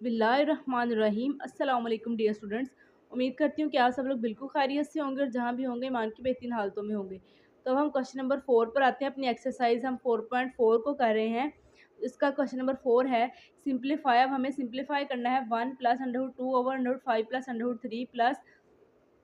बिस्मिल्लाहिर्रहमानिर्रहीम। अस्सलाम वालेकुम डियर स्टूडेंट्स। उम्मीद करती हूँ कि आप सब लोग बिल्कुल खैरियत से होंगे और जहाँ भी होंगे ईमान की बेहतरीन हालतों में होंगे। तो अब हम क्वेश्चन नंबर 4 पर आते हैं। अपनी एक्सरसाइज हम 4.4 को कर रहे हैं। इसका क्वेश्चन नंबर 4 है सिंप्लीफाई। अब हमें सिंप्लीफाई करना है 1 plus under root 2 over under root 5 plus under root 3 plus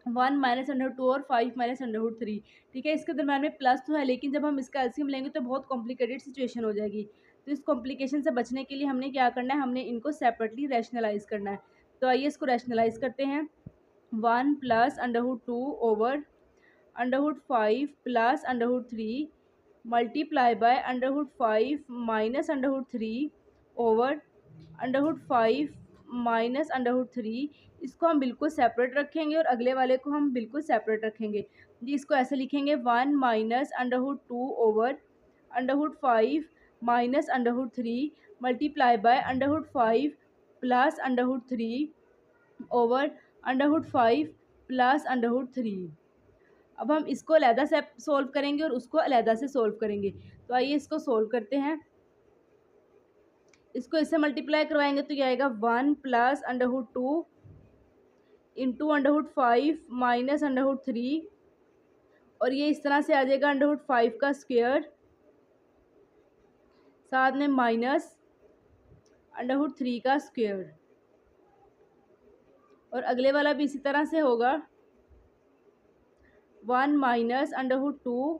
1 minus under root 2 और 5 माइनस अंडर रूट 3। ठीक है, इसके दरम्यान में प्लस तो है लेकिन जब हम इसका एलसीएम लेंगे तो बहुत कॉम्प्लिकेटेड सिचुएशन हो जाएगी। तो इस कॉम्प्लिकेशन से बचने के लिए हमने क्या करना है, हमने इनको सेपरेटली रैशनलाइज करना है। तो आइए इसको रैशनलाइज करते हैं। 1 plus under root 2 over under root 5 plus under root 3 multiply by under root 5 minus under root 3 over under root 5 minus under root 3। इसको हम बिल्कुल सेपरेट रखेंगे और अगले वाले को हम बिल्कुल सेपरेट रखेंगे जी। इसको ऐसे लिखेंगे 1 minus under root 2 over under root 5 minus under root 3 multiply by under root 5 plus under root 3 over under root 5 plus under root 3। अब हम इसको अलहदा से सोल्व करेंगे और उसको अलहदा से सोल्व करेंगे। तो आइए इसको सोल्व करते हैं। इसको इससे मल्टीप्लाई करवाएंगे तो क्या आएगा 1 plus under root 2 into under root 5 minus under root 3 और ये इस तरह से आ जाएगा अंडर रूट 5 का स्क्वायर साथ में माइनस अंडर रूट 3 का स्क्वायर। और अगले वाला भी इसी तरह से होगा 1 माइनस अंडर रूट 2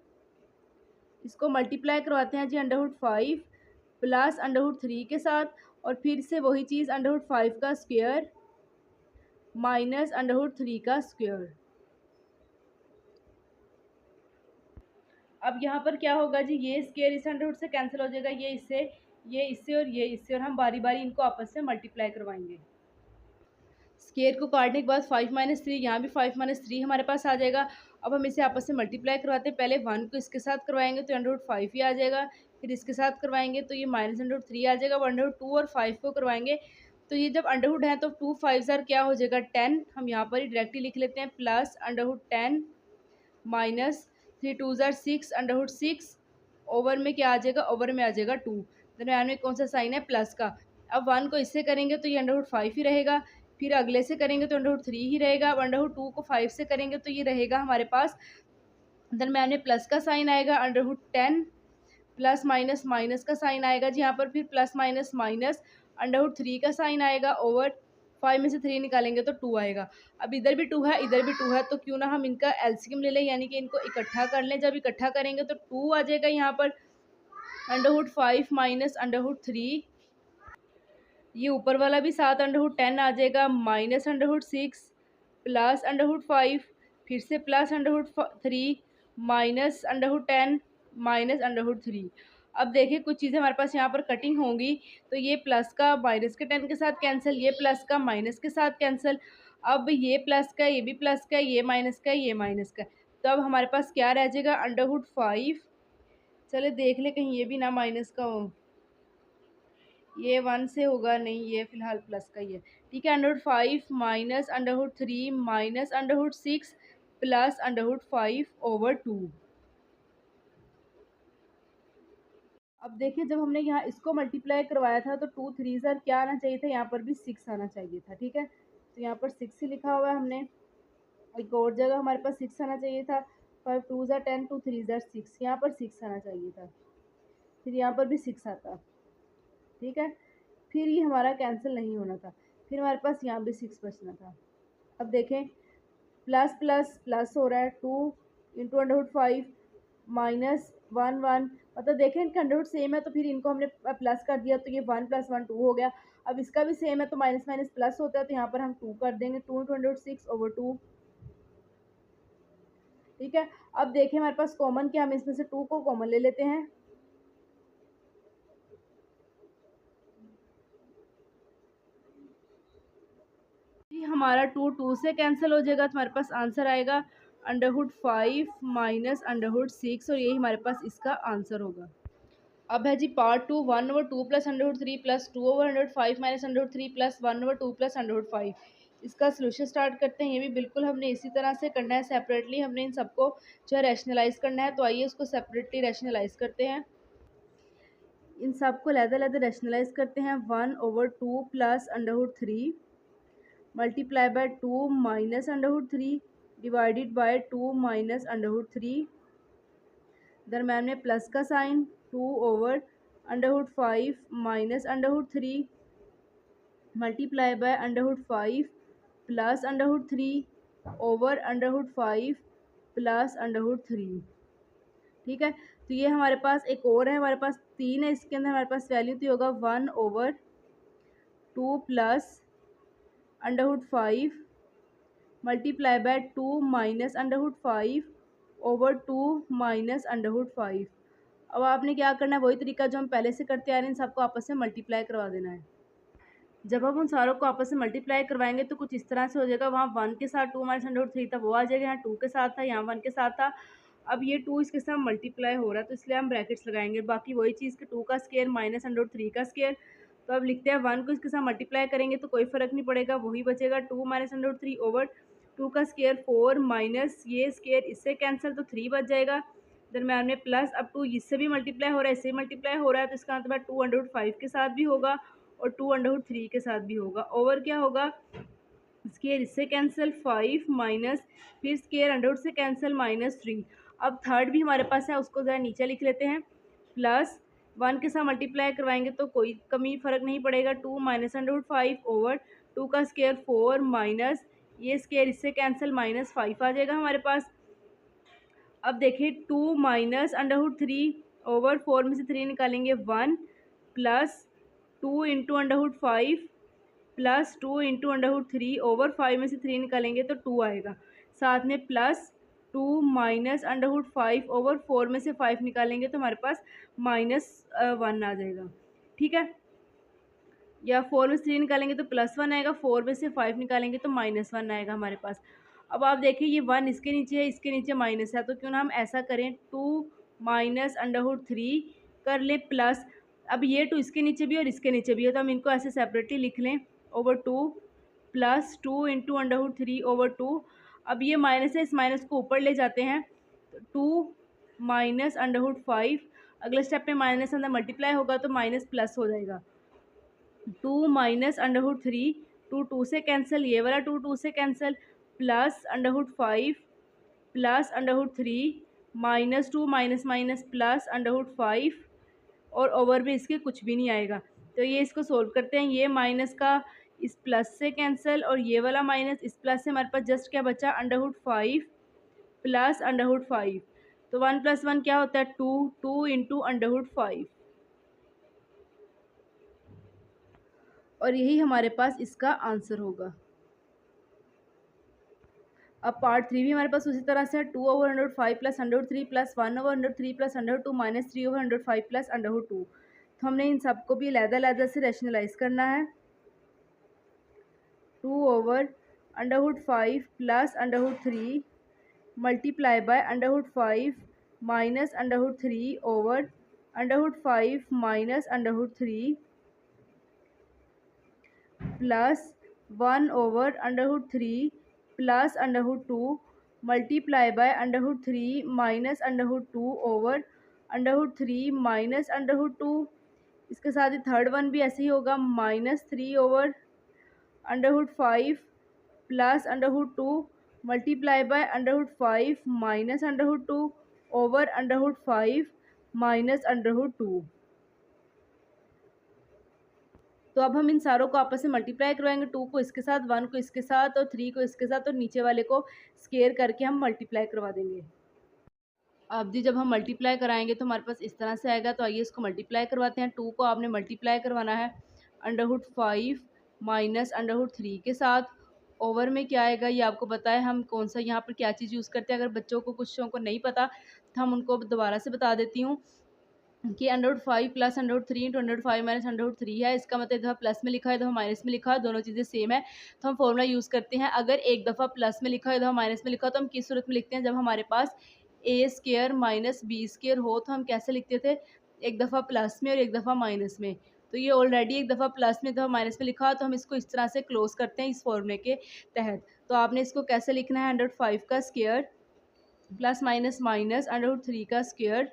इसको मल्टीप्लाई करवाते हैं जी under root 5 plus under root 3 के साथ और फिर से वही चीज़ अंडर रूट 5 का स्क्वायर माइनस अंडर रूट 3 का स्क्वायर। अब यहाँ पर क्या होगा जी, ये स्क्वायर इस अंडर रूट से कैंसिल हो जाएगा, ये इससे और ये इससे, और हम बारी बारी इनको आपस में मल्टीप्लाई करवाएंगे। स्क्वायर को काटने के बाद 5 माइनस 3, यहाँ भी 5 माइनस 3 हमारे पास आ जाएगा। अब हम इसे आपस में मल्टीप्लाई करवाते हैं। पहले 1 को इसके साथ करवाएंगे तो अंडर रूट 5 ही आ जाएगा, फिर इसके साथ करवाएंगे तो ये माइनस अंडर रूट 3 आ जाएगा। अब अंडर रूट 2 और 5 को करवाएंगे तो ये जब अंडरवुड है तो 2 5 ज़र क्या हो जाएगा 10। हम यहाँ पर ही डायरेक्टली लिख लेते हैं प्लस अंडर रूट 10 माइनस 3 2 ज़र 6 अंडर रूट 6 ओवर में क्या आ जाएगा, ओवर में आ जाएगा 2। दरम्यान में कौन सा साइन है, प्लस का। अब 1 को इससे करेंगे तो ये अंडर रूट 5 ही रहेगा, फिर अगले से करेंगे तो अंडर रूट 3 ही रहेगा। अब अंडर रूट 2 को 5 से करेंगे तो ये रहेगा हमारे पास, दरम्यान में प्लस का साइन आएगा। Under root 10 plus minus minus का साइन आएगा जी यहाँ पर, फिर plus minus minus under root 3 का साइन आएगा ओवर 5 में से 3 निकालेंगे तो 2 आएगा। अब इधर भी 2 है इधर भी 2 है तो क्यों ना हम इनका एलसीएम ले लें, यानी कि इनको इकट्ठा कर लें। जब इकट्ठा करेंगे तो 2 आ जाएगा यहाँ पर under root 5 minus under root 3, ये ऊपर वाला भी साथ अंडर रूट 10 आ जाएगा minus under root 6 plus under root 5 फिर से plus under root 3 minus under root 10 minus under root 3। अब देखिए कुछ चीज़ें हमारे पास यहाँ पर कटिंग होंगी तो ये प्लस का माइनस के 10 के साथ कैंसिल, ये प्लस का माइनस के साथ कैंसिल। अब ये प्लस का, ये भी प्लस का, ये माइनस का, ये माइनस का। तो अब हमारे पास क्या रह जाएगा अंडर रूट 5। चले देख ले कहीं ये भी ना माइनस का हो, ये 1 से होगा नहीं, ये फिलहाल प्लस का ही है। ठीक है, under root 5 minus under root 3 minus under root 6 plus under root 5 over 2। अब देखिए जब हमने यहाँ इसको मल्टीप्लाई करवाया था तो 2 3 ज़र क्या आना चाहिए था, यहाँ पर भी 6 आना चाहिए था। ठीक है, तो यहाँ पर 6 ही लिखा हुआ है हमने। एक और जगह हमारे पास 6 आना चाहिए था। 5 2 ज़र 10 2 3 ज़र 6, यहाँ पर 6 आना चाहिए था, फिर यहाँ पर भी 6 आता। ठीक है, फिर ये हमारा कैंसिल नहीं होना था, फिर हमारे पास यहाँ भी 6 बचना था। अब देखें प्लस प्लस प्लस हो रहा है 2 इंटू अंडर रूट 5 माइनस 1 मतलब देखें इनका अंडर रूट सेम है तो फिर इनको हमने प्लस कर दिया तो ये 1 + 1 2 हो गया। अब इसका भी सेम है तो माइनस माइनस प्लस होता है तो यहाँ पर हम 2 कर देंगे, 2 इंटू अंडर रूट 6 ओवर 2। ठीक है, अब देखें हमारे पास कॉमन क्या, हम इसमें से 2 को कॉमन ले लेते हैं। हमारा 2 2 से कैंसिल हो जाएगा तो हमारे पास आंसर आएगा under root 5 minus under root 6 और यही हमारे पास इसका आंसर होगा। अब है जी part 2, 1/2 plus under root 3 plus 2/5 minus under root 3 plus 1/2 plus under root 5। इसका सोल्यूशन स्टार्ट करते हैं। ये भी बिल्कुल हमने इसी तरह से करना है, सेपरेटली हमने इन सबको जो है रैशनलाइज करना है। तो आइए उसको सेपरेटली रैशनलाइज करते हैं। इन सब को अलग-अलग रैशनलाइज करते हैं। 1/2 plus √3 multiply by 2 minus √3 divided by 2 minus √3, दरम्यान में प्लस का sign 2/5 minus √3 multiply by √5 plus √3 over √5 plus √3। ठीक है, तो ये हमारे पास एक और है, हमारे पास 3 है, इसके अंदर हमारे पास वैल्यू तो होगा 1/2 plus √5 multiply by 2 minus √5 over 2 minus √5। अब आपने क्या करना है, वही तरीका जो हम पहले से करते आ रहे हैं, इन सबको आपस में मल्टीप्लाई करवा देना है। जब हम उन सारों को आपस में मल्टीप्लाई करवाएंगे तो कुछ इस तरह से हो जाएगा, वहाँ 1 के साथ 2 माइनस √3 था वो आ जाएगा, यहाँ 2 के साथ था, यहाँ 1 के साथ था। अब ये 2 इसके साथ मल्टीप्लाई हो रहा है तो इसलिए हम ब्रैकेट्स लगाएंगे, बाकी वही चीज़ कि 2 का स्क्वायर माइनस √3 का स्क्वायर। तो अब लिखते हैं 1 को इसके साथ मल्टीप्लाई करेंगे तो कोई फ़र्क नहीं पड़ेगा, वही बचेगा 2 माइनस √3 ओवर 2 का स्क्वायर 4 माइनस ये स्क्वायर इससे कैंसिल तो 3 बच जाएगा, दरम्यान में प्लस। अब 2 इससे भी मल्टीप्लाई हो रहा है, इससे मल्टीप्लाई हो रहा है, तो इसका मतलब 2/5 के साथ भी होगा और 2/3 के साथ भी होगा। ओवर क्या होगा, स्क्वायर इससे कैंसिल 5 माइनस फिर स्क्वायर √रूट से कैंसिल -3। अब थर्ड भी हमारे पास है, उसको ज़रा नीचे लिख लेते हैं, प्लस 1 के साथ मल्टीप्लाई करवाएंगे तो कोई कमी फ़र्क नहीं पड़ेगा, 2 माइनस √5 ओवर 2 का स्क्वायर 4 माइनस ये स्क्वायर इससे कैंसिल -5 आ जाएगा हमारे पास। अब देखिए 2 माइनस √3 ओवर 4 में से 3 निकालेंगे 1 plus 2 into √5 plus 2 into √3 over 5 में से 3 निकालेंगे तो 2 आएगा, साथ में प्लस 2 माइनस √5 ओवर 4 में से 5 निकालेंगे तो हमारे पास -1 आ जाएगा। ठीक है, या 4 में से 3 निकालेंगे तो +1 आएगा, 4 में से 5 निकालेंगे तो -1 आएगा हमारे पास। अब आप देखिए ये 1 इसके नीचे है, इसके नीचे माइनस है, तो क्यों ना हम ऐसा करें 2 माइनस √3 कर ले प्लस, अब ये 2 इसके नीचे भी और इसके नीचे भी है तो हम इनको ऐसे सेपरेटली लिख लें, ओवर 2 प्लस 2 इंटू √3 ओवर 2। अब ये माइनस है, इस माइनस को ऊपर ले जाते हैं, तो 2 माइनस √5, अगले स्टेप में माइनस अंदर मल्टीप्लाई होगा तो माइनस प्लस हो जाएगा, 2 माइनस √3, 2 2 से कैंसिल, ये वाला 2 2 से cancel, plus √5 plus √3 -2 minus minus plus √5 और ओवर में इसके कुछ भी नहीं आएगा। तो ये इसको सोल्व करते हैं, ये माइनस का इस प्लस से कैंसिल और ये वाला माइनस इस प्लस से हमारे पास जस्ट क्या बचा, √5 प्लस √5। तो 1 + 1 क्या होता है 2, 2 इंटू √5, और यही हमारे पास इसका आंसर होगा। अब पार्ट 3 भी हमारे पास उसी तरह से है, 2/5 plus √3 plus 1/3 plus √2 minus 3/5 plus √2। तो हमने इन सबको भी अलग-अलग से रैशनलाइज करना है। 2/5 plus √3 multiply by √5 minus √3 over √5 minus √3 plus 1/√3 plus √2 multiply by √3 minus √2 over √3 minus √2। इसके साथ ही थर्ड वन भी ऐसे ही होगा, -3 over √5 plus √2 multiply by √5 minus √2 over √5 minus √2। तो अब हम इन सारों को आपस में मल्टीप्लाई करवाएंगे, 2 को इसके साथ, 1 को इसके साथ और 3 को इसके साथ, और नीचे वाले को स्केयर करके हम मल्टीप्लाई करवा देंगे। अब जी जब हम मल्टीप्लाई कराएंगे तो हमारे पास इस तरह से आएगा, तो आइए इसको मल्टीप्लाई करवाते हैं। 2 को आपने मल्टीप्लाई करवाना है √5 माइनस √3 के साथ, ओवर में क्या आएगा ये आपको पता है, हम कौन सा यहाँ पर क्या चीज़ यूज़ करते हैं। अगर बच्चों को कुछ को नहीं पता तो हम उनको दोबारा से बता देती हूँ कि √5 प्लस √3 इंटू √5 माइनस √3 है। इसका मतलब एक दफ़ा प्लस में लिखा है, दफ़ा माइनस में लिखा है, दोनों चीज़ें सेम है तो हम फॉर्मूला यूज़ करते हैं। अगर एक दफ़ा प्लस में लिखा है, दफ़ा माइनस में लिखा है, तो हम किस सूरत में लिखते हैं, जब हमारे पास a² माइनस b² हो तो हम कैसे लिखते थे, एक दफ़ा प्लस में और एक दफ़ा माइनस में। तो ये ऑलरेडी एक दफ़ा प्लस में, दफ़ा माइनस में लिखा, तो हम इसको इस तरह से क्लोज करते हैं इस फॉर्मूले के तहत। तो आपने इसको कैसे लिखना है, √5 का स्क्वायर प्लस माइनस माइनस √3 का स्क्वायर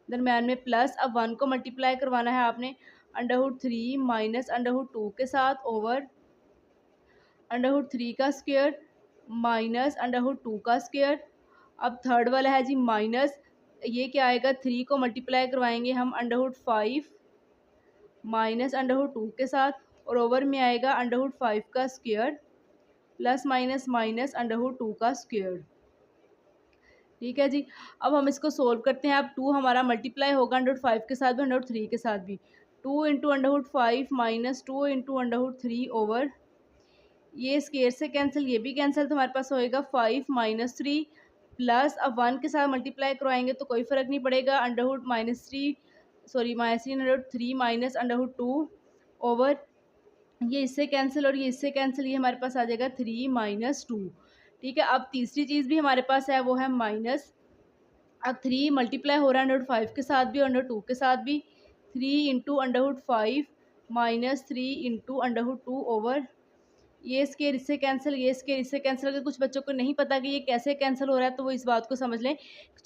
दरम्यान में प्लस। अब 1 को मल्टीप्लाई करवाना है आपने √3 माइनस √2 के साथ ओवर √3 का स्क्वायर माइनस √2 का स्क्वायर। अब थर्ड वाला है जी माइनस, ये क्या आएगा, 3 को मल्टीप्लाई करवाएंगे हम √5 माइनस √2 के साथ और ओवर में आएगा √5 का स्क्वायर प्लस माइनस माइनस √2 का स्क्वायर। ठीक है जी। अब हम इसको सोल्व करते हैं। अब 2 हमारा मल्टीप्लाई होगा √5 के साथ भी √3 के साथ भी। 2 इंटू √5 माइनस 2 इंटू √3 ओवर, ये स्क्वायर से कैंसिल, ये भी कैंसिल, तो हमारे पास होएगा 5 माइनस 3 प्लस, अब 1 के साथ मल्टीप्लाई करवाएंगे तो कोई फ़र्क नहीं पड़ेगा, -3 माइनस √2 ओवर, ये इससे कैंसिल और ये इससे कैंसिल, ये हमारे पास आ जाएगा 3 माइनस 2। ठीक है। अब तीसरी चीज़ भी हमारे पास है, वो है माइनस। अब 3 मल्टीप्लाई हो रहा है √5 के साथ भी और √2 के साथ भी। 3 इंटू √5 माइनस 3 इंटू √2 ओवर, ये स्केयर इससे कैंसिल, ये स्केयर इससे कैंसिल। अगर कुछ बच्चों को नहीं पता कि ये कैसे कैंसिल हो रहा है तो वो इस बात को समझ लें,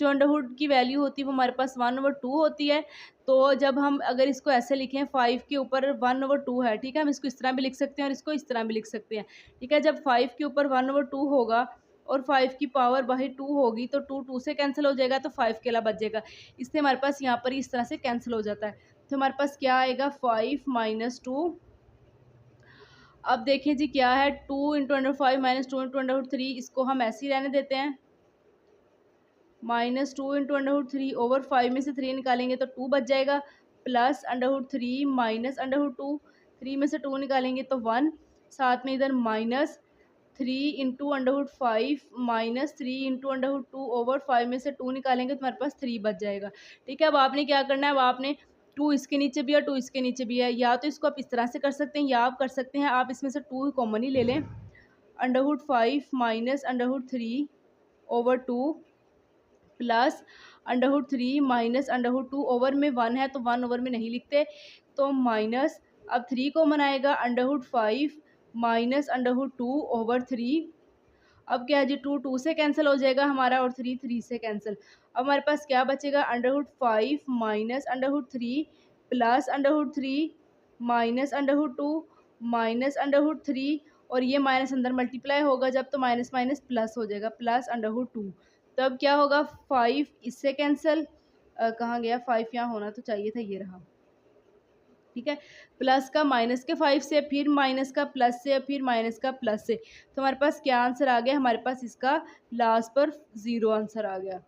जो अंडरवुड की वैल्यू होती है वो हमारे पास 1/2 होती है। तो जब हम अगर इसको ऐसे लिखें 5 के ऊपर 1/2 है, ठीक है, हम इसको इस तरह भी लिख सकते हैं और इसको इस तरह भी लिख सकते हैं। ठीक है, जब 5 के ऊपर 1/2 होगा और 5 की पावर बाहर 2 होगी तो 2 से कैंसिल हो जाएगा, तो 5 अकेला बच जाएगा। इससे हमारे पास यहाँ पर इस तरह से कैंसिल हो जाता है। तो हमारे पास क्या आएगा, 5 माइनस 2। अब देखें जी क्या है, 2 इंटू √5 माइनस 2 इंटू √3, इसको हम ऐसे ही रहने देते हैं। -2 इंटू √3 ओवर 5 में से 3 निकालेंगे तो 2 बच जाएगा, प्लस √3 माइनस √2, 3 में से 2 निकालेंगे तो 1, साथ में इधर -3 इंटू √5 माइनस 3 इंटू √2 ओवर 5 में से 2 निकालेंगे तो हमारे पास 3 बच जाएगा। ठीक है। अब आपने क्या करना है, अब आपने 2 इसके नीचे भी है, 2 इसके नीचे भी है, या तो इसको आप इस तरह से कर सकते हैं या आप कर सकते हैं, आप इसमें से 2 कॉमन ही ले लें, √5 minus √3 over 2 plus √3 minus √2 over में 1 है तो 1 ओवर में नहीं लिखते, तो माइनस, अब 3 कॉमन आएगा, √5 माइनस √2 ओवर 3। अब क्या है जी, 2 से कैंसिल हो जाएगा हमारा और 3 से कैंसिल। अब हमारे पास क्या बचेगा, √5 माइनस √3 प्लस √3 माइनस √2 माइनस √3, और ये माइनस अंदर मल्टीप्लाई होगा जब, तो माइनस माइनस प्लस हो जाएगा, प्लस √2। तब क्या होगा, 5 इससे कैंसिल, कहाँ गया 5, यहाँ होना तो चाहिए था, ये रहा। ठीक है, प्लस का माइनस के 5 से, फिर माइनस का प्लस से, फिर माइनस का प्लस से, तो हमारे पास क्या आंसर आ गया, हमारे पास इसका लास्ट पर 0 आंसर आ गया।